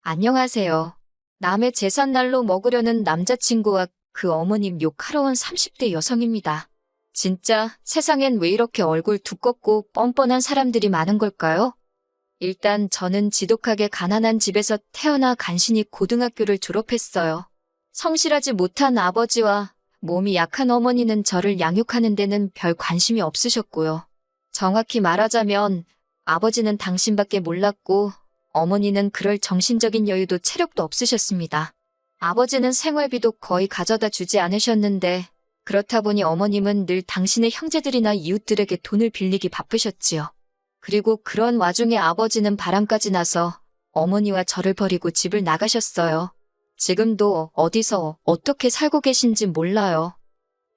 안녕하세요. 남의 제삿날로 먹으려는 남자친구와 그 어머님 욕하러 온 30대 여성입니다. 진짜 세상엔 왜 이렇게 얼굴 두껍고 뻔뻔한 사람들이 많은 걸까요? 일단 저는 지독하게 가난한 집에서 태어나 간신히 고등학교를 졸업했어요. 성실하지 못한 아버지와 몸이 약한 어머니는 저를 양육하는 데는 별 관심이 없으셨고요. 정확히 말하자면 아버지는 당신밖에 몰랐고 어머니는 그럴 정신적인 여유도 체력도 없으셨습니다. 아버지는 생활비도 거의 가져다 주지 않으셨는데 그렇다 보니 어머님은 늘 당신의 형제들이나 이웃들에게 돈을 빌리기 바쁘셨지요. 그리고 그런 와중에 아버지는 바람까지 나서 어머니와 저를 버리고 집을 나가셨어요. 지금도 어디서 어떻게 살고 계신지 몰라요.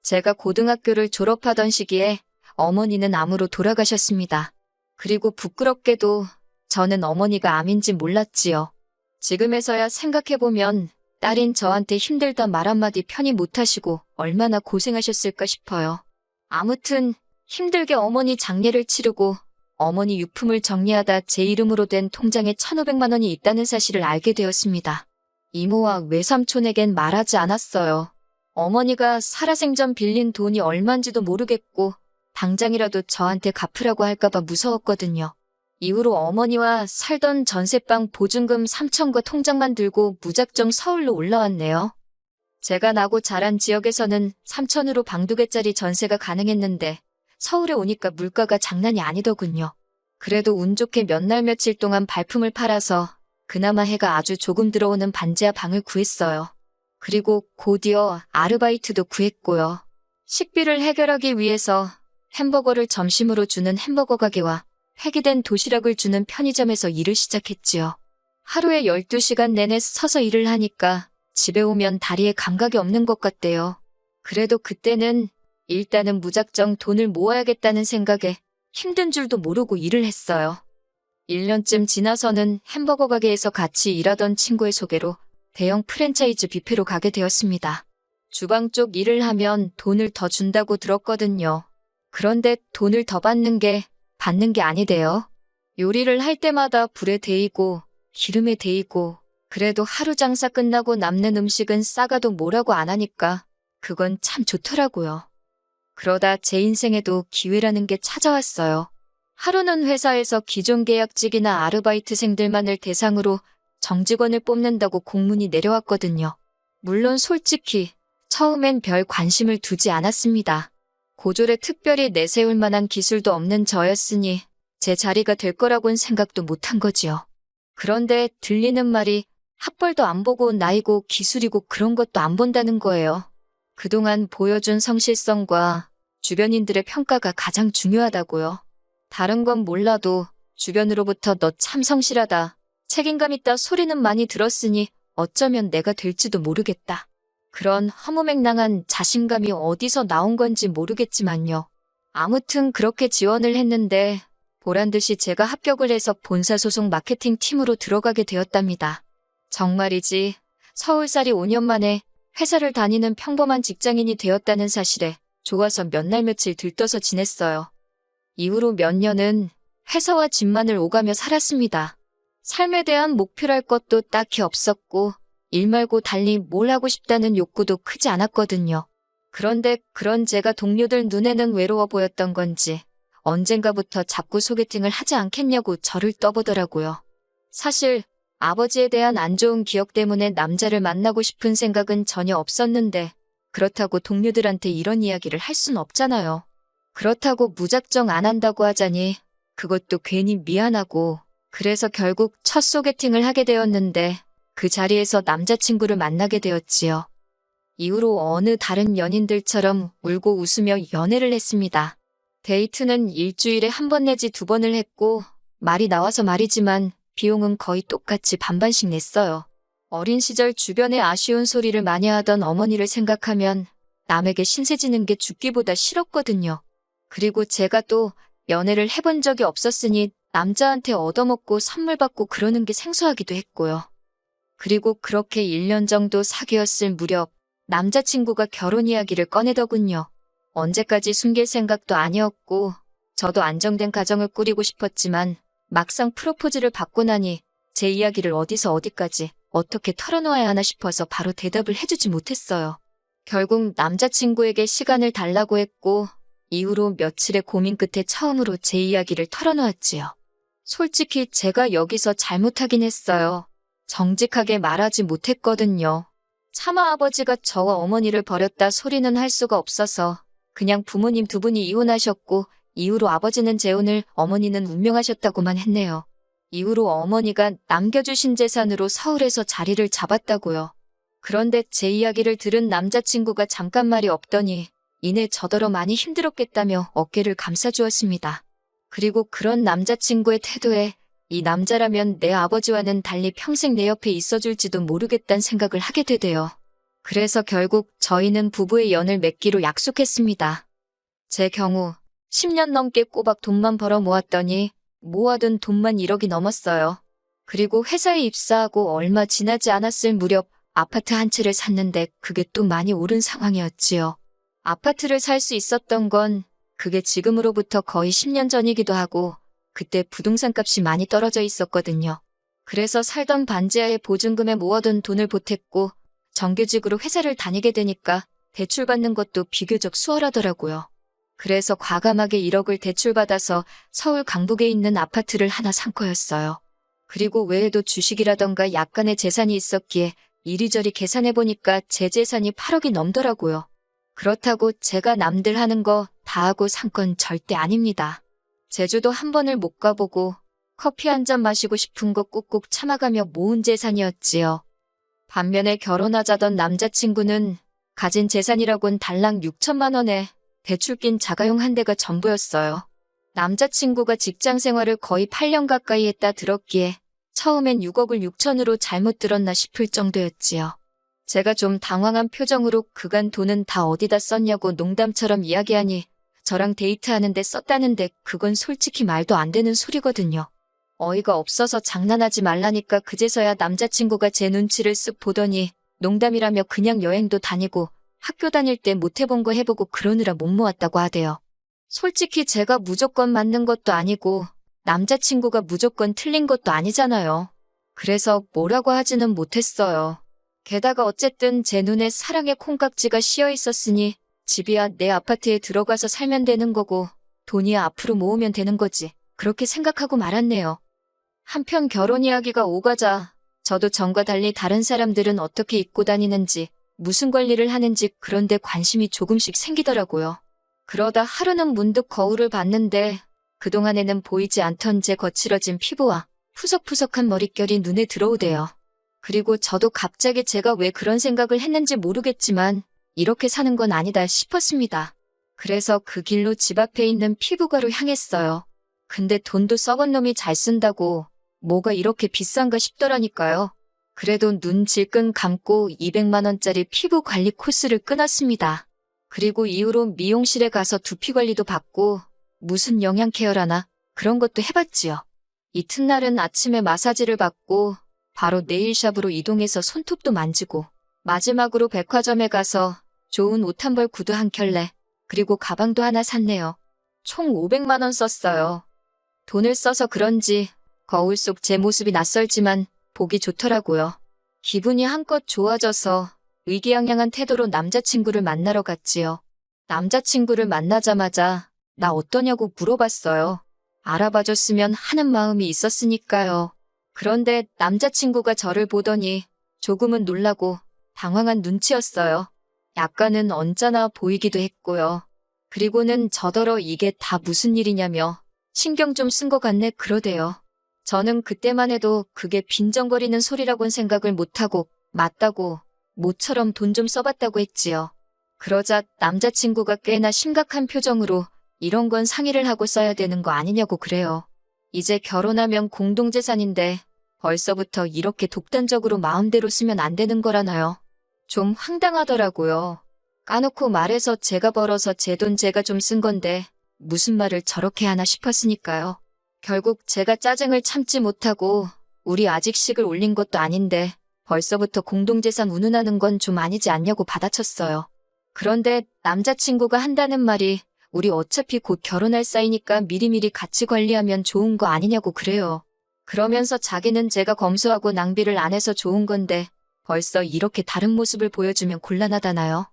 제가 고등학교를 졸업하던 시기에 어머니는 암으로 돌아가셨습니다. 그리고 부끄럽게도 저는 어머니가 암인지 몰랐지요. 지금에서야 생각해보면 딸인 저한테 힘들다 말 한마디 편히 못하시고 얼마나 고생하셨을까 싶어요. 아무튼 힘들게 어머니 장례를 치르고 어머니 유품을 정리하다 제 이름으로 된 통장에 1,500만 원이 있다는 사실을 알게 되었습니다. 이모와 외삼촌에겐 말하지 않았어요. 어머니가 살아생전 빌린 돈이 얼만지도 모르겠고 당장이라도 저한테 갚으라고 할까봐 무서웠거든요. 이후로 어머니와 살던 전세방 보증금 3천과 통장만 들고 무작정 서울로 올라왔네요. 제가 나고 자란 지역에서는 3천으로 방 2개짜리 전세가 가능했는데 서울에 오니까 물가가 장난이 아니더군요. 그래도 운 좋게 몇 날 며칠 동안 발품을 팔아서 그나마 해가 아주 조금 들어오는 반지하 방을 구했어요. 그리고 곧이어 아르바이트도 구했고요. 식비를 해결하기 위해서 햄버거를 점심으로 주는 햄버거 가게와 폐기된 도시락을 주는 편의점에서 일을 시작했지요. 하루에 12시간 내내 서서 일을 하니까 집에 오면 다리에 감각이 없는 것 같대요. 그래도 그때는 일단은 무작정 돈을 모아야겠다는 생각에 힘든 줄도 모르고 일을 했어요. 1년쯤 지나서는 햄버거 가게에서 같이 일하던 친구의 소개로 대형 프랜차이즈 뷔페로 가게 되었습니다. 주방 쪽 일을 하면 돈을 더 준다고 들었거든요. 그런데 돈을 더 받는 게 아니대요. 요리를 할 때마다 불에 데이고 기름에 데이고 그래도 하루 장사 끝나고 남는 음식은 싸가도 뭐라고 안 하니까 그건 참 좋더라고요. 그러다 제 인생에도 기회라는 게 찾아왔어요. 하루는 회사에서 기존 계약직이나 아르바이트생들만을 대상으로 정직원을 뽑는다고 공문이 내려왔거든요. 물론 솔직히 처음엔 별 관심을 두지 않았습니다. 고졸에 특별히 내세울 만한 기술도 없는 저였으니 제 자리가 될 거라고는 생각도 못한 거지요. 그런데 들리는 말이 학벌도 안 보고 나이고 기술이고 그런 것도 안 본다는 거예요. 그동안 보여준 성실성과 주변인들의 평가가 가장 중요하다고요. 다른 건 몰라도 주변으로부터 너 참 성실하다, 책임감 있다 소리는 많이 들었으니 어쩌면 내가 될지도 모르겠다. 그런 허무맹랑한 자신감이 어디서 나온 건지 모르겠지만요. 아무튼 그렇게 지원을 했는데 보란듯이 제가 합격을 해서 본사 소속 마케팅 팀으로 들어가게 되었답니다. 정말이지 서울살이 5년 만에 회사를 다니는 평범한 직장인이 되었다는 사실에 좋아서 몇 날 며칠 들떠서 지냈어요. 이후로 몇 년은 회사와 집만을 오가며 살았습니다. 삶에 대한 목표랄 것도 딱히 없었고 일 말고 달리 뭘 하고 싶다는 욕구도 크지 않았거든요. 그런데 그런 제가 동료들 눈에는 외로워 보였던 건지 언젠가부터 자꾸 소개팅을 하지 않겠냐고 저를 떠보더라고요. 사실 아버지에 대한 안 좋은 기억 때문에 남자를 만나고 싶은 생각은 전혀 없었는데 그렇다고 동료들한테 이런 이야기를 할 순 없잖아요. 그렇다고 무작정 안 한다고 하자니 그것도 괜히 미안하고 그래서 결국 첫 소개팅을 하게 되었는데 그 자리에서 남자친구를 만나게 되었지요. 이후로 어느 다른 연인들처럼 울고 웃으며 연애를 했습니다. 데이트는 일주일에 1번 내지 2번을 했고 말이 나와서 말이지만 비용은 거의 똑같이 반반씩 냈어요. 어린 시절 주변에 아쉬운 소리를 많이 하던 어머니를 생각하면 남에게 신세 지는 게 죽기보다 싫었거든요. 그리고 제가 또 연애를 해본 적이 없었으니 남자한테 얻어먹고 선물 받고 그러는 게 생소하기도 했고요. 그리고 그렇게 1년 정도 사귀었을 무렵 남자친구가 결혼 이야기를 꺼내더군요. 언제까지 숨길 생각도 아니었고 저도 안정된 가정을 꾸리고 싶었지만 막상 프로포즈를 받고 나니 제 이야기를 어디서 어디까지 어떻게 털어놓아야 하나 싶어서 바로 대답을 해주지 못했어요. 결국 남자친구에게 시간을 달라고 했고 이후로 며칠의 고민 끝에 처음으로 제 이야기를 털어놓았지요. 솔직히 제가 여기서 잘못하긴 했어요. 정직하게 말하지 못했거든요. 차마 아버지가 저와 어머니를 버렸다 소리는 할 수가 없어서 그냥 부모님 두 분이 이혼하셨고 이후로 아버지는 재혼을, 어머니는 운명하셨다고만 했네요. 이후로 어머니가 남겨주신 재산으로 서울에서 자리를 잡았다고요. 그런데 제 이야기를 들은 남자친구가 잠깐 말이 없더니 이내 저더러 많이 힘들었겠다며 어깨를 감싸주었습니다. 그리고 그런 남자친구의 태도에 이 남자라면 내 아버지와는 달리 평생 내 옆에 있어줄지도 모르겠다는 생각을 하게 되대요. 그래서 결국 저희는 부부의 연을 맺기로 약속했습니다. 제 경우 10년 넘게 꼬박 돈만 벌어 모았더니 모아둔 돈만 1억이 넘었어요. 그리고 회사에 입사하고 얼마 지나지 않았을 무렵 아파트 한 채를 샀는데 그게 또 많이 오른 상황이었지요. 아파트를 살 수 있었던 건 그게 지금으로부터 거의 10년 전이기도 하고 그때 부동산 값이 많이 떨어져 있었거든요. 그래서 살던 반지하에 보증금에 모아둔 돈을 보탰고 정규직으로 회사를 다니게 되니까 대출받는 것도 비교적 수월하더라고요. 그래서 과감하게 1억을 대출받아서 서울 강북에 있는 아파트를 하나 산 거였어요. 그리고 외에도 주식이라던가 약간의 재산이 있었기에 이리저리 계산해보니까 제 재산이 8억이 넘더라고요. 그렇다고 제가 남들 하는 거 다 하고 산 건 절대 아닙니다. 제주도 한 번을 못 가보고 커피 한 잔 마시고 싶은 거 꾹꾹 참아가며 모은 재산이었지요. 반면에 결혼하자던 남자친구는 가진 재산이라곤 달랑 6천만 원에 대출 낀 자가용 한 대가 전부였어요. 남자친구가 직장 생활을 거의 8년 가까이 했다 들었기에 처음엔 6억을 6천으로 잘못 들었나 싶을 정도였지요. 제가 좀 당황한 표정으로 그간 돈은 다 어디다 썼냐고 농담처럼 이야기하니 저랑 데이트하는데 썼다는데 그건 솔직히 말도 안 되는 소리거든요. 어이가 없어서 장난하지 말라니까 그제서야 남자친구가 제 눈치를 쓱 보더니 농담이라며 그냥 여행도 다니고 학교 다닐 때 못 해본 거 해보고 그러느라 못 모았다고 하대요. 솔직히 제가 무조건 맞는 것도 아니고 남자친구가 무조건 틀린 것도 아니잖아요. 그래서 뭐라고 하지는 못했어요. 게다가 어쨌든 제 눈에 사랑의 콩깍지가 씌어 있었으니 집이야 내 아파트에 들어가서 살면 되는 거고 돈이야 앞으로 모으면 되는 거지. 그렇게 생각하고 말았네요. 한편 결혼 이야기가 오가자 저도 전과 달리 다른 사람들은 어떻게 입고 다니는지 무슨 관리를 하는지 그런 데 관심이 조금씩 생기더라고요. 그러다 하루는 문득 거울을 봤는데 그동안에는 보이지 않던 제 거칠어진 피부와 푸석푸석한 머릿결이 눈에 들어오대요. 그리고 저도 갑자기 제가 왜 그런 생각을 했는지 모르겠지만 이렇게 사는 건 아니다 싶었습니다. 그래서 그 길로 집 앞에 있는 피부과로 향했어요. 근데 돈도 썩은 놈이 잘 쓴다고 뭐가 이렇게 비싼가 싶더라니까요. 그래도 눈 질끈 감고 200만 원짜리 피부 관리 코스를 끊었습니다. 그리고 이후로 미용실에 가서 두피 관리도 받고 무슨 영양 케어라나 그런 것도 해봤지요. 이튿날은 아침에 마사지를 받고 바로 네일샵으로 이동해서 손톱도 만지고 마지막으로 백화점에 가서 좋은 옷 한 벌 구두 한 켤레 그리고 가방도 하나 샀네요. 총 500만 원 썼어요. 돈을 써서 그런지 거울 속 제 모습이 낯설지만 보기 좋더라고요. 기분이 한껏 좋아져서 의기양양한 태도로 남자친구를 만나러 갔지요. 남자친구를 만나자마자 나 어떠냐고 물어봤어요. 알아봐줬으면 하는 마음이 있었으니까요. 그런데 남자친구가 저를 보더니 조금은 놀라고 당황한 눈치였어요. 약간은 언짢아 보이기도 했고요. 그리고는 저더러 이게 다 무슨 일이냐며 신경 좀 쓴 것 같네 그러대요. 저는 그때만 해도 그게 빈정거리는 소리라곤 생각을 못하고 맞다고 모처럼 돈 좀 써봤다고 했지요. 그러자 남자친구가 꽤나 심각한 표정으로 이런 건 상의를 하고 써야 되는 거 아니냐고 그래요. 이제 결혼하면 공동재산인데 벌써부터 이렇게 독단적으로 마음대로 쓰면 안 되는 거라나요? 좀 황당하더라고요. 까놓고 말해서 제가 벌어서 제 돈 제가 좀 쓴 건데 무슨 말을 저렇게 하나 싶었으니까요. 결국 제가 짜증을 참지 못하고 우리 아직 식을 올린 것도 아닌데 벌써부터 공동재산 운운하는 건 좀 아니지 않냐고 받아쳤어요. 그런데 남자친구가 한다는 말이 우리 어차피 곧 결혼할 사이니까 미리미리 같이 관리하면 좋은 거 아니냐고 그래요. 그러면서 자기는 제가 검소하고 낭비를 안 해서 좋은 건데 벌써 이렇게 다른 모습을 보여주면 곤란하다나요?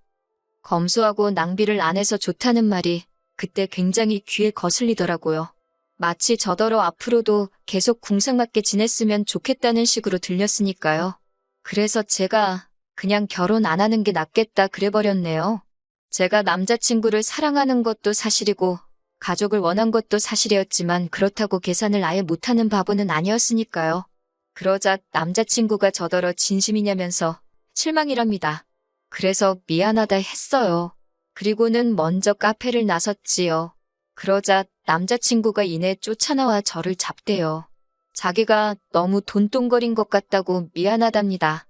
검소하고 낭비를 안 해서 좋다는 말이 그때 굉장히 귀에 거슬리더라고요. 마치 저더러 앞으로도 계속 궁상맞게 지냈으면 좋겠다는 식으로 들렸으니까요. 그래서 제가 그냥 결혼 안 하는 게 낫겠다 그래버렸네요. 제가 남자친구를 사랑하는 것도 사실이고 가족을 원한 것도 사실이었지만 그렇다고 계산을 아예 못하는 바보는 아니었으니까요. 그러자 남자친구가 저더러 진심이냐면서 실망이랍니다. 그래서 미안하다 했어요. 그리고는 먼저 카페를 나섰지요. 그러자 남자친구가 이내 쫓아나와 저를 잡대요. 자기가 너무 돈똥거린 것 같다고 미안하답니다.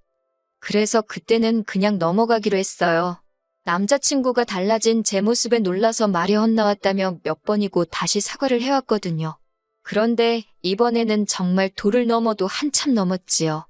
그래서 그때는 그냥 넘어가기로 했어요. 남자친구가 달라진 제 모습에 놀라서 말이 헛나왔다며 몇 번이고 다시 사과를 해왔거든요. 그런데 이번에는 정말 도를 넘어도 한참 넘었지요.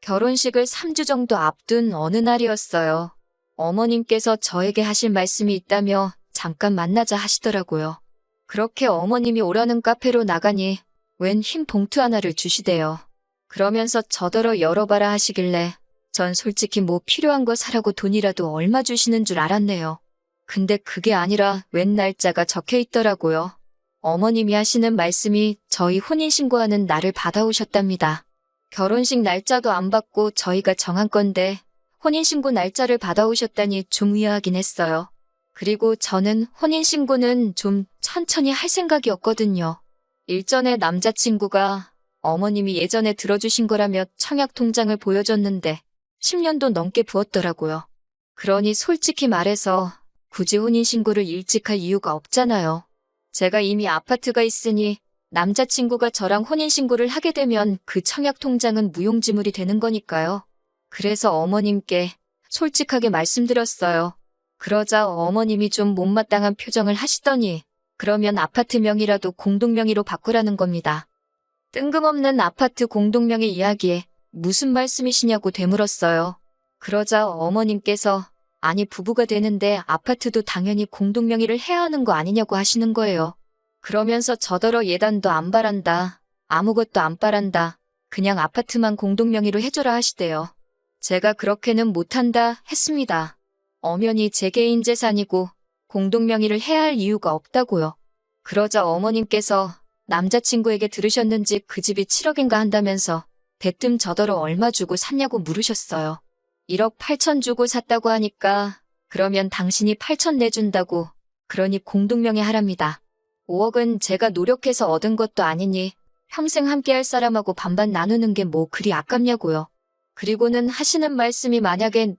결혼식을 3주 정도 앞둔 어느 날이었어요. 어머님께서 저에게 하실 말씀이 있다며 잠깐 만나자 하시더라고요. 그렇게 어머님이 오라는 카페로 나가니 웬 흰 봉투 하나를 주시대요. 그러면서 저더러 열어봐라 하시길래 전 솔직히 뭐 필요한 거 사라고 돈이라도 얼마 주시는 줄 알았네요. 근데 그게 아니라 웬 날짜가 적혀 있더라고요. 어머님이 하시는 말씀이 저희 혼인신고하는 날을 받아오셨답니다. 결혼식 날짜도 안 받고 저희가 정한 건데 혼인신고 날짜를 받아오셨다니 좀 의아하긴 했어요. 그리고 저는 혼인신고는 좀 천천히 할 생각이었거든요. 일전에 남자친구가 어머님이 예전에 들어주신 거라며 청약 통장을 보여줬는데 10년도 넘게 부었더라고요. 그러니 솔직히 말해서 굳이 혼인신고를 일찍 할 이유가 없잖아요. 제가 이미 아파트가 있으니 남자친구가 저랑 혼인신고를 하게 되면 그 청약 통장은 무용지물이 되는 거니까요. 그래서 어머님께 솔직하게 말씀드렸어요. 그러자 어머님이 좀 못마땅한 표정을 하시더니 그러면 아파트 명의라도 공동명의로 바꾸라는 겁니다. 뜬금없는 아파트 공동명의 이야기에 무슨 말씀이시냐고 되물었어요. 그러자 어머님께서 아니 부부가 되는데 아파트도 당연히 공동명의를 해야 하는 거 아니냐고 하시는 거예요. 그러면서 저더러 예단도 안 바란다. 아무것도 안 바란다. 그냥 아파트만 공동명의로 해줘라 하시대요. 제가 그렇게는 못한다 했습니다. 엄연히 제 개인 재산이고 공동명의를 해야 할 이유가 없다고요. 그러자 어머님께서 남자친구에게 들으셨는지 그 집이 7억인가 한다면서 대뜸 저더러 얼마 주고 샀냐고 물으셨어요. 1억 8천 주고 샀다고 하니까 그러면 당신이 8천 내준다고 그러니 공동명의 하랍니다. 5억은 제가 노력해서 얻은 것도 아니니 평생 함께할 사람하고 반반 나누는 게 뭐 그리 아깝냐고요. 그리고는 하시는 말씀이 만약에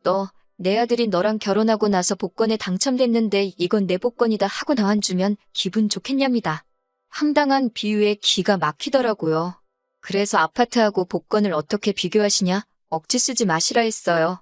내 아들이 너랑 결혼하고 나서 복권에 당첨됐는데 이건 내 복권이다 하고 나와주면 기분 좋겠냐입니다. 황당한 비유에 기가 막히더라고요. 그래서 아파트하고 복권을 어떻게 비교하시냐? 억지 쓰지 마시라 했어요.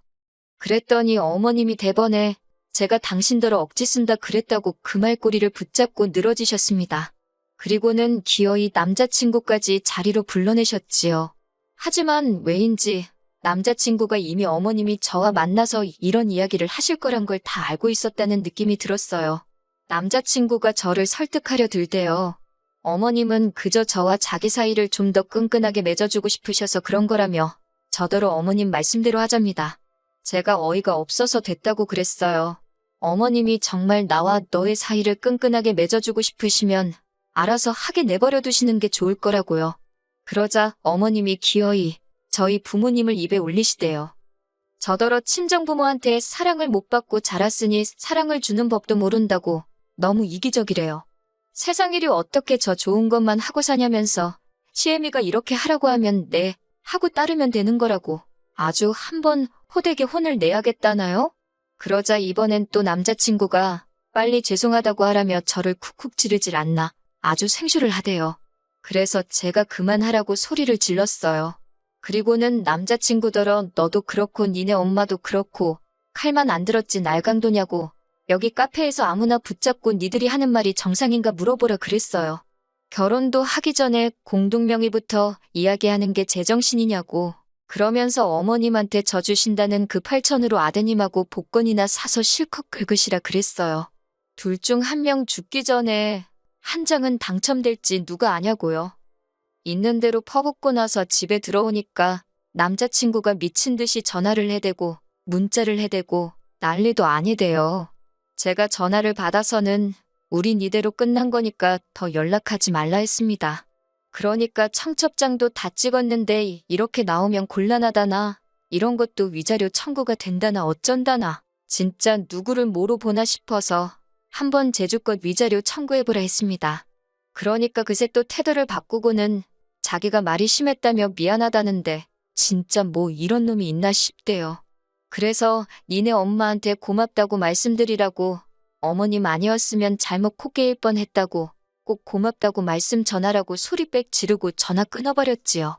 그랬더니 어머님이 대번에 제가 당신더러 억지 쓴다 그랬다고 그 말꼬리를 붙잡고 늘어지셨습니다. 그리고는 기어이 남자친구까지 자리로 불러내셨지요. 하지만 왜인지 남자친구가 이미 어머님이 저와 만나서 이런 이야기를 하실 거란 걸 다 알고 있었다는 느낌이 들었어요. 남자친구가 저를 설득하려 들대요. 어머님은 그저 저와 자기 사이를 좀 더 끈끈하게 맺어주고 싶으셔서 그런 거라며 저더러 어머님 말씀대로 하잡니다. 제가 어이가 없어서 됐다고 그랬어요. 어머님이 정말 나와 너의 사이를 끈끈하게 맺어주고 싶으시면 알아서 하게 내버려 두시는 게 좋을 거라고요. 그러자 어머님이 기어이 저희 부모님을 입에 올리시대요. 저더러 친정부모한테 사랑을 못 받고 자랐으니 사랑을 주는 법도 모른다고 너무 이기적이래요. 세상 일이 어떻게 저 좋은 것만 하고 사냐면서 시애미가 이렇게 하라고 하면 네 하고 따르면 되는 거라고 아주 한번 호되게 혼을 내야겠다나요? 그러자 이번엔 또 남자친구가 빨리 죄송하다고 하라며 저를 쿡쿡 찌르질 않나 아주 생쇼를 하대요. 그래서 제가 그만하라고 소리를 질렀어요. 그리고는 남자친구더러 너도 그렇고 니네 엄마도 그렇고 칼만 안 들었지 날강도냐고 여기 카페에서 아무나 붙잡고 니들이 하는 말이 정상인가 물어보라 그랬어요. 결혼도 하기 전에 공동명의부터 이야기하는 게 제정신이냐고 그러면서 어머님한테 저 주신다는 그 8천으로 아드님하고 복권이나 사서 실컷 긁으시라 그랬어요. 둘 중 한 명 죽기 전에 한 장은 당첨될지 누가 아냐고요. 있는 대로 퍼붓고 나서 집에 들어오니까 남자친구가 미친 듯이 전화를 해대고 문자를 해대고 난리도 아니대요. 제가 전화를 받아서는 우린 이대로 끝난 거니까 더 연락하지 말라 했습니다. 그러니까 청첩장도 다 찍었는데 이렇게 나오면 곤란하다나 이런 것도 위자료 청구가 된다나 어쩐다나 진짜 누구를 뭐로 보나 싶어서 한번 제주껏 위자료 청구해보라 했습니다. 그러니까 그새 또 태도를 바꾸고는 자기가 말이 심했다며 미안하다는데 진짜 뭐 이런 놈이 있나 싶대요. 그래서 니네 엄마한테 고맙다고 말씀드리라고 어머님 아니었으면 잘못 코 깨일 뻔했다고 꼭 고맙다고 말씀 전하라고 소리 빽 지르고 전화 끊어버렸지요.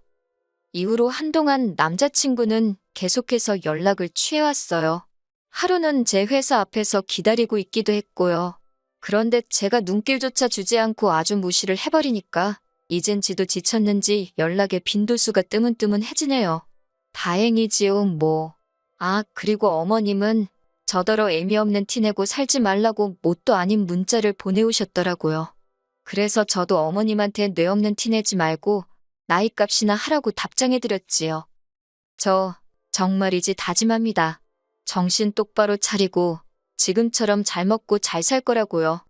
이후로 한동안 남자친구는 계속해서 연락을 취해왔어요. 하루는 제 회사 앞에서 기다리고 있기도 했고요. 그런데 제가 눈길조차 주지 않고 아주 무시를 해버리니까 이젠 지도 지쳤는지 연락에 빈도수가 뜨문뜨문해지네요. 다행이지요, 뭐. 아, 그리고 어머님은 저더러 애미 없는 티 내고 살지 말라고 뭣도 아닌 문자를 보내오셨더라고요. 그래서 저도 어머님한테 뇌 없는 티 내지 말고 나이값이나 하라고 답장해드렸지요. 저 정말이지 다짐합니다. 정신 똑바로 차리고 지금처럼 잘 먹고 잘 살 거라고요.